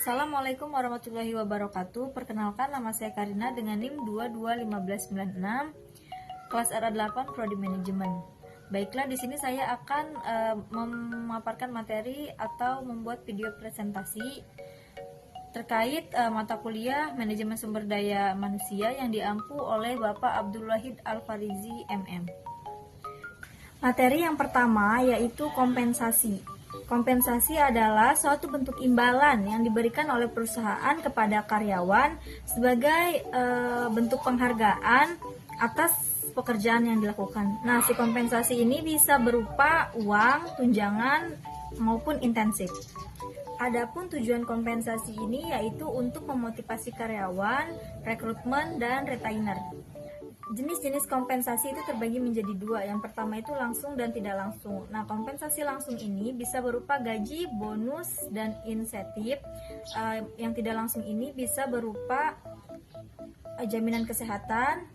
Assalamualaikum warahmatullahi wabarakatuh. Perkenalkan, nama saya Karina dengan NIM 221596, kelas RA8 Prodi Manajemen. Baiklah, di sini saya akan memaparkan materi atau membuat video presentasi terkait mata kuliah Manajemen Sumber Daya Manusia yang diampu oleh Bapak Abdul Wahid Al-Farizi MM. Materi yang pertama yaitu kompensasi. Kompensasi adalah suatu bentuk imbalan yang diberikan oleh perusahaan kepada karyawan sebagai bentuk penghargaan atas pekerjaan yang dilakukan. Nah, si kompensasi ini bisa berupa uang, tunjangan, maupun intensif. Adapun tujuan kompensasi ini yaitu untuk memotivasi karyawan, rekrutmen, dan retainer. Jenis-jenis kompensasi itu terbagi menjadi dua. Yang pertama itu langsung dan tidak langsung. Nah, kompensasi langsung ini bisa berupa gaji, bonus, dan insentif. Yang tidak langsung ini bisa berupa jaminan kesehatan,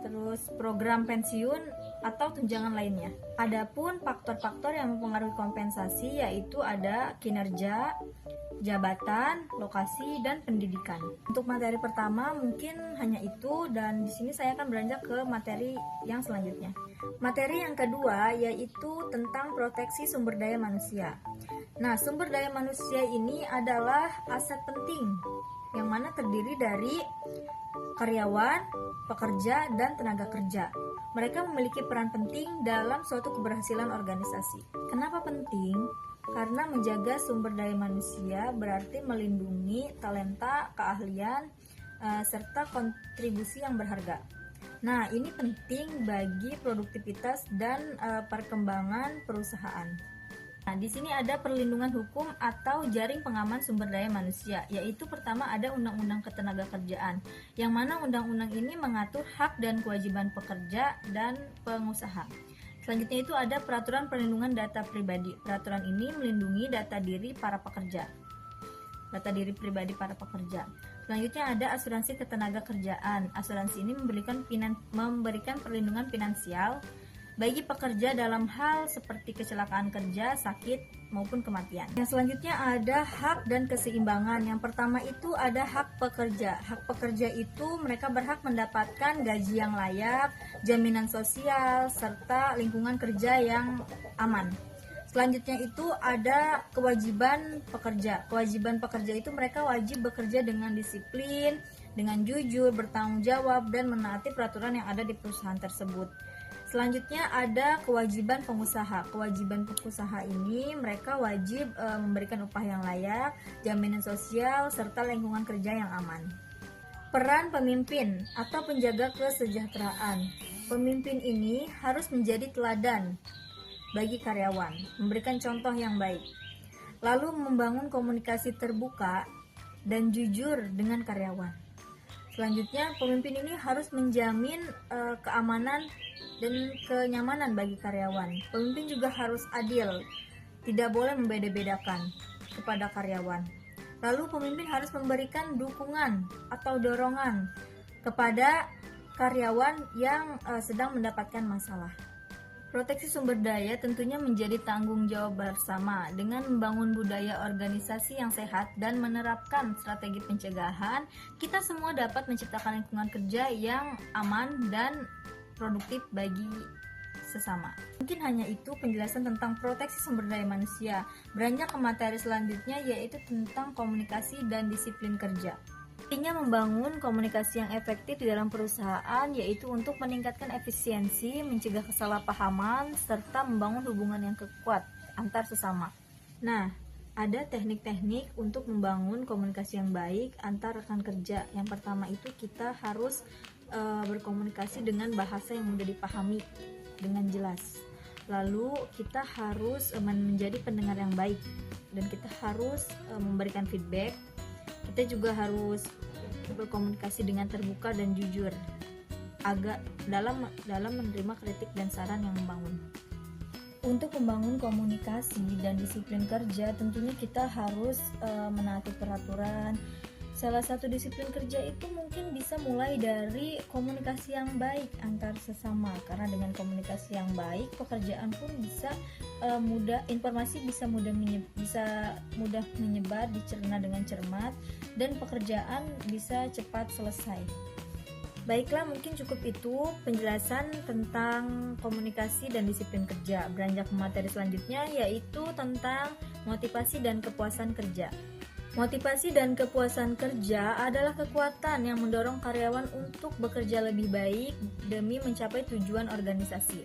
terus program pensiun, atau tunjangan lainnya. Adapun faktor-faktor yang mempengaruhi kompensasi yaitu ada kinerja, jabatan, lokasi, dan pendidikan. Untuk materi pertama mungkin hanya itu, dan di sini saya akan beranjak ke materi yang selanjutnya. Materi yang kedua yaitu tentang proteksi sumber daya manusia. Nah, sumber daya manusia ini adalah aset penting yang mana terdiri dari karyawan, pekerja, dan tenaga kerja. Mereka memiliki peran penting dalam suatu keberhasilan organisasi. Kenapa penting? Karena menjaga sumber daya manusia berarti melindungi talenta, keahlian, serta kontribusi yang berharga. Nah, ini penting bagi produktivitas dan perkembangan perusahaan. Nah, di sini ada perlindungan hukum atau jaring pengaman sumber daya manusia, yaitu pertama ada Undang-Undang Ketenagakerjaan, yang mana undang-undang ini mengatur hak dan kewajiban pekerja dan pengusaha. Selanjutnya itu ada Peraturan Perlindungan Data Pribadi. Peraturan ini melindungi data diri para pekerja, data diri pribadi para pekerja. Selanjutnya ada Asuransi Ketenagakerjaan. Asuransi ini memberikan perlindungan finansial bagi pekerja dalam hal seperti kecelakaan kerja, sakit, maupun kematian. Yang selanjutnya ada hak dan keseimbangan. Yang pertama itu ada hak pekerja. Hak pekerja itu mereka berhak mendapatkan gaji yang layak, jaminan sosial, serta lingkungan kerja yang aman. Selanjutnya itu ada kewajiban pekerja. Kewajiban pekerja itu mereka wajib bekerja dengan disiplin, dengan jujur, bertanggung jawab, dan menaati peraturan yang ada di perusahaan tersebut. Selanjutnya ada kewajiban pengusaha. Kewajiban pengusaha ini mereka wajib memberikan upah yang layak, jaminan sosial, serta lingkungan kerja yang aman. Peran pemimpin atau penjaga kesejahteraan. Pemimpin ini harus menjadi teladan bagi karyawan, memberikan contoh yang baik. Lalu membangun komunikasi terbuka dan jujur dengan karyawan. Selanjutnya, pemimpin ini harus menjamin keamanan dan kenyamanan bagi karyawan. Pemimpin juga harus adil, tidak boleh membeda-bedakan kepada karyawan. Lalu pemimpin harus memberikan dukungan atau dorongan kepada karyawan yang sedang mendapatkan masalah. Proteksi sumber daya tentunya menjadi tanggung jawab bersama. Dengan membangun budaya organisasi yang sehat dan menerapkan strategi pencegahan, kita semua dapat menciptakan lingkungan kerja yang aman dan produktif bagi sesama. Mungkin hanya itu penjelasan tentang proteksi sumber daya manusia. Beranjak ke materi selanjutnya yaitu tentang komunikasi dan disiplin kerja. Intinya membangun komunikasi yang efektif di dalam perusahaan yaitu untuk meningkatkan efisiensi, mencegah kesalahpahaman, serta membangun hubungan yang kuat antar sesama. Nah, ada teknik-teknik untuk membangun komunikasi yang baik antar rekan kerja. Yang pertama itu kita harus berkomunikasi dengan bahasa yang mudah dipahami dengan jelas. Lalu kita harus menjadi pendengar yang baik dan kita harus memberikan feedback. Kita juga harus berkomunikasi dengan terbuka dan jujur dalam menerima kritik dan saran yang membangun. Untuk membangun komunikasi dan disiplin kerja tentunya kita harus menaati peraturan, Salah satu disiplin kerja itu mungkin bisa mulai dari komunikasi yang baik antar sesama, karena dengan komunikasi yang baik pekerjaan pun bisa informasi bisa mudah menyebar, dicerna dengan cermat, dan pekerjaan bisa cepat selesai. Baiklah, mungkin cukup itu penjelasan tentang komunikasi dan disiplin kerja. Beranjak ke materi selanjutnya, yaitu tentang motivasi dan kepuasan kerja. Motivasi dan kepuasan kerja adalah kekuatan yang mendorong karyawan untuk bekerja lebih baik demi mencapai tujuan organisasi.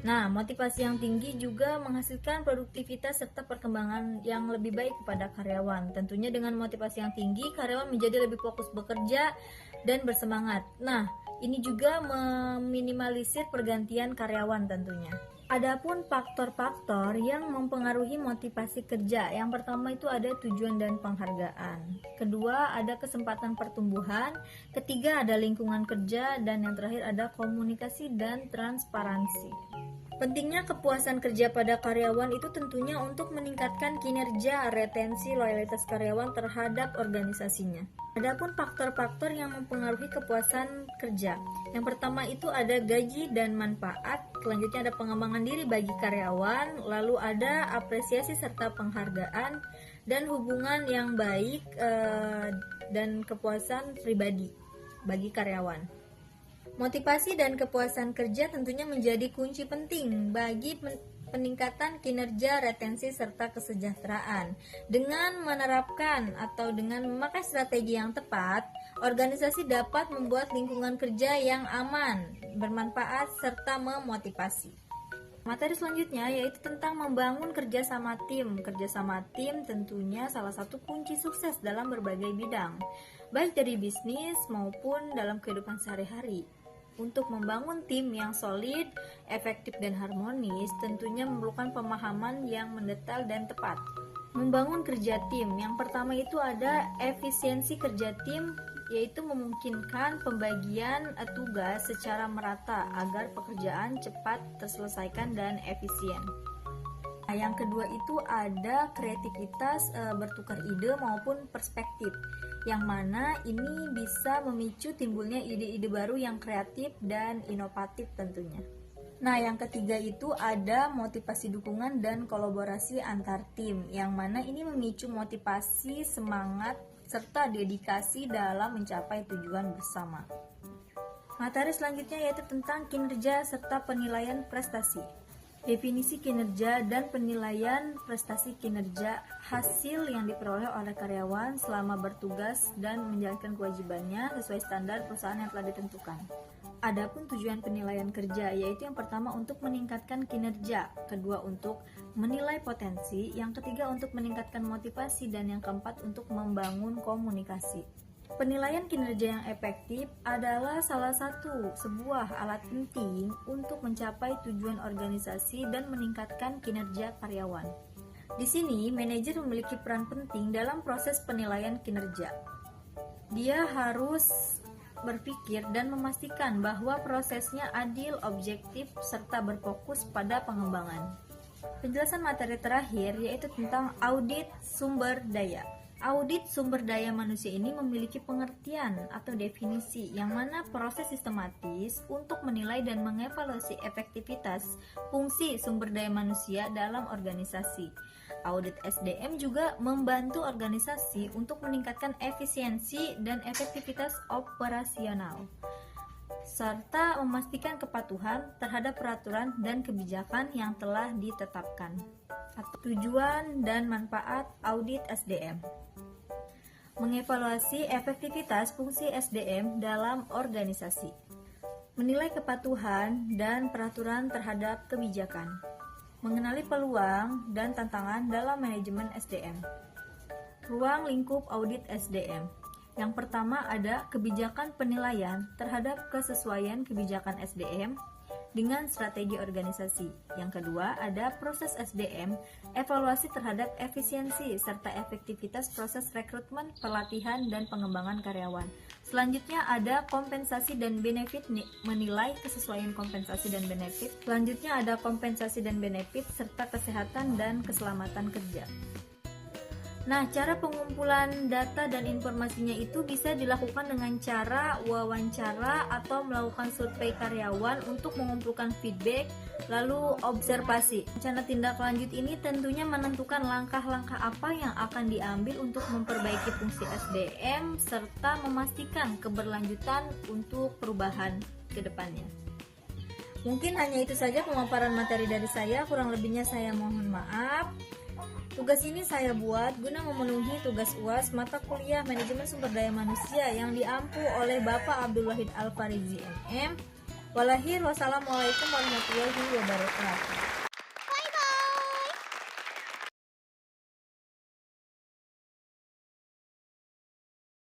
Nah, motivasi yang tinggi juga menghasilkan produktivitas serta perkembangan yang lebih baik kepada karyawan. Tentunya dengan motivasi yang tinggi, karyawan menjadi lebih fokus bekerja dan bersemangat. Nah, ini juga meminimalisir pergantian karyawan tentunya. Adapun faktor-faktor yang mempengaruhi motivasi kerja, yang pertama itu ada tujuan dan penghargaan. Kedua, ada kesempatan pertumbuhan. Ketiga, ada lingkungan kerja. Dan yang terakhir ada komunikasi dan transparansi. Pentingnya kepuasan kerja pada karyawan itu tentunya untuk meningkatkan kinerja, retensi, loyalitas karyawan terhadap organisasinya. Adapun faktor-faktor yang mempengaruhi kepuasan kerja. Yang pertama itu ada gaji dan manfaat, selanjutnya ada pengembangan diri bagi karyawan, lalu ada apresiasi serta penghargaan, dan hubungan yang baik dan kepuasan pribadi bagi karyawan. Motivasi dan kepuasan kerja tentunya menjadi kunci penting bagi peningkatan kinerja, retensi, serta kesejahteraan. Dengan menerapkan atau dengan memakai strategi yang tepat, organisasi dapat membuat lingkungan kerja yang aman, bermanfaat, serta memotivasi. Materi selanjutnya yaitu tentang membangun kerjasama tim. Kerjasama tim tentunya salah satu kunci sukses dalam berbagai bidang, baik dari bisnis maupun dalam kehidupan sehari-hari. Untuk membangun tim yang solid, efektif, dan harmonis tentunya memerlukan pemahaman yang mendetail dan tepat. Membangun kerja tim, yang pertama itu ada efisiensi kerja tim, yaitu memungkinkan pembagian tugas secara merata agar pekerjaan cepat terselesaikan dan efisien. Nah, yang kedua itu ada kreativitas, bertukar ide maupun perspektif, yang mana ini bisa memicu timbulnya ide-ide baru yang kreatif dan inovatif tentunya. Nah, yang ketiga itu ada motivasi dukungan dan kolaborasi antar tim, yang mana ini memicu motivasi, semangat, serta dedikasi dalam mencapai tujuan bersama. Materi selanjutnya yaitu tentang kinerja serta penilaian prestasi. Definisi kinerja dan penilaian prestasi kinerja, hasil yang diperoleh oleh karyawan selama bertugas dan menjalankan kewajibannya sesuai standar perusahaan yang telah ditentukan. Adapun tujuan penilaian kerja yaitu yang pertama untuk meningkatkan kinerja, kedua untuk menilai potensi, yang ketiga untuk meningkatkan motivasi, dan yang keempat untuk membangun komunikasi. Penilaian kinerja yang efektif adalah salah satu sebuah alat penting untuk mencapai tujuan organisasi dan meningkatkan kinerja karyawan. Di sini, manajer memiliki peran penting dalam proses penilaian kinerja. Dia harus berpikir dan memastikan bahwa prosesnya adil, objektif, serta berfokus pada pengembangan. Penjelasan materi terakhir yaitu tentang audit sumber daya. Audit sumber daya manusia ini memiliki pengertian atau definisi yang mana proses sistematis untuk menilai dan mengevaluasi efektivitas fungsi sumber daya manusia dalam organisasi. Audit SDM juga membantu organisasi untuk meningkatkan efisiensi dan efektivitas operasional, serta memastikan kepatuhan terhadap peraturan dan kebijakan yang telah ditetapkan. Tujuan dan manfaat audit SDM: mengevaluasi efektivitas fungsi SDM dalam organisasi, menilai kepatuhan dan peraturan terhadap kebijakan, mengenali peluang dan tantangan dalam manajemen SDM. Ruang lingkup audit SDM. Yang pertama ada kebijakan penilaian terhadap kesesuaian kebijakan SDM dengan strategi organisasi. Yang kedua ada proses SDM, evaluasi terhadap efisiensi serta efektivitas proses rekrutmen, pelatihan, dan pengembangan karyawan. Selanjutnya ada kompensasi dan benefit, menilai kesesuaian kompensasi dan benefit. Selanjutnya ada kompensasi dan benefit serta kesehatan dan keselamatan kerja. Nah, cara pengumpulan data dan informasinya itu bisa dilakukan dengan cara wawancara atau melakukan survei karyawan untuk mengumpulkan feedback, lalu observasi. Rencana tindak lanjut ini tentunya menentukan langkah-langkah apa yang akan diambil untuk memperbaiki fungsi SDM serta memastikan keberlanjutan untuk perubahan ke depannya. Mungkin hanya itu saja pemaparan materi dari saya, kurang lebihnya saya mohon maaf. Tugas ini saya buat guna memenuhi tugas UAS mata kuliah Manajemen Sumber Daya Manusia yang diampu oleh Bapak Abdul Wahid Al-Farizi MM. Wassalamualaikum warahmatullahi wabarakatuh.